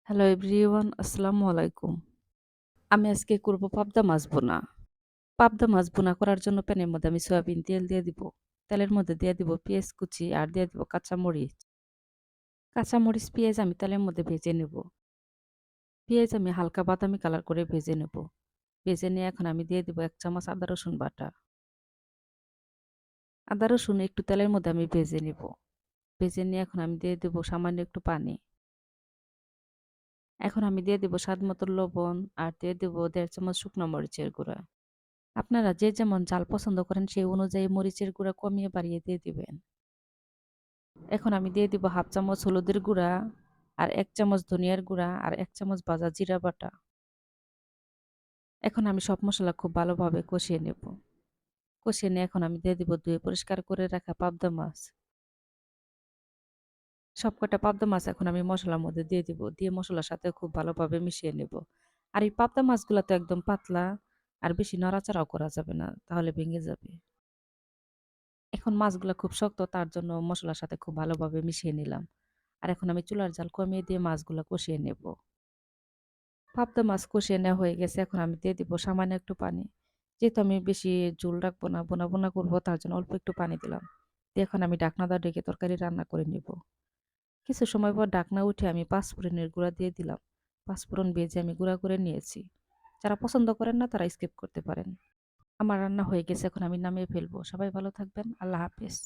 Hello everyone, আসসালামু আলাইকুম। আমি আজকে করব পাবদা মাছ ভুনা। পাবদা মাছ ভুনা করার জন্য প্যানের মধ্যে আমি সয়াবিন তেল দিয়ে দিব। তেলের মধ্যে দিয়ে দিব পেঁয়াজ কুচি আর দিয়ে দিব কাঁচামরিচ। কাঁচামরিচ, পেঁয়াজ আমি তেলের মধ্যে ভেজে নেব। পেঁয়াজ আমি হালকা বাদামি কালার করে ভেজে নেব। ভেজে নিয়ে এখন আমি দিয়ে দিব ১ চামচ আদা রসুন বাটা। আদা রসুন একটু তেলের মধ্যে আমি ভেজে নেব। ভেজে নিয়ে এখন আমি দিয়ে দেব সামান্য একটু পানি। এখন আমি দিয়ে দিব স্বাদ মতো লবণ আর দিয়ে দেব ১.৫ চামচ শুকনো মরিচের গুঁড়া। আপনারা যে যেমন ঝাল পছন্দ করেন সেই অনুযায়ী মরিচের গুঁড়া কমিয়ে বাড়িয়ে দিয়ে দিবেন। এখন আমি দিয়ে দিব ১/২ চামচ হলুদের গুঁড়া আর ১ চামচ ধনিয়ার গুঁড়া আর ১ চামচ ভাজা জিরা বাটা। এখন আমি সব মসলা খুব ভালোভাবে কষিয়ে নেব। কষিয়ে নিয়ে এখন আমি দিয়ে দিব ধুয়ে পরিষ্কার করে রাখা পাবদা মাছ। সবকটা পাবদা মাছ এখন আমি মসলার মধ্যে দিয়ে দিব। দিয়ে মসলার সাথে খুব ভালোভাবে মিশিয়ে নেব। আর এই পাবদা মাছগুলা তো একদম পাতলা, আর বেশি নাড়াচাড়াও করা যাবে না, তাহলে ভেঙে যাবে। এখন মাছগুলা খুব শক্ত, তার জন্য মসলার সাথে খুব ভালোভাবে মিশিয়ে নিলাম। আর এখন আমি চুলার জাল কমিয়ে দিয়ে মাছগুলা কষিয়ে নেব। পাবদা মাছ কষিয়ে নেওয়া হয়ে গেছে, এখন আমি দিয়ে দিব সামান্য একটু পানি। যেহেতু আমি বেশি ঝোল রাখবো না, বোনা বোনা করবো, তার জন্য অল্প একটু পানি দিলাম। দিয়ে এখন আমি ঢাকনা দিয়ে ঢেকে তরকারি রান্না করে নেব। কিছু সময় পর ঢাকনা উঠে আমি পাঁচফোড়নের গুঁড়া দিয়ে দিলাম। পাঁচফোড়ন ভেজে আমি গুঁড়া করে নিয়েছি। যারা পছন্দ করেন না তারা স্কিপ করতে পারেন। আমার রান্না হয়ে গেছে, এখন আমি নামিয়ে ফেলবো। সবাই ভালো থাকবেন। আল্লাহ হাফেজ।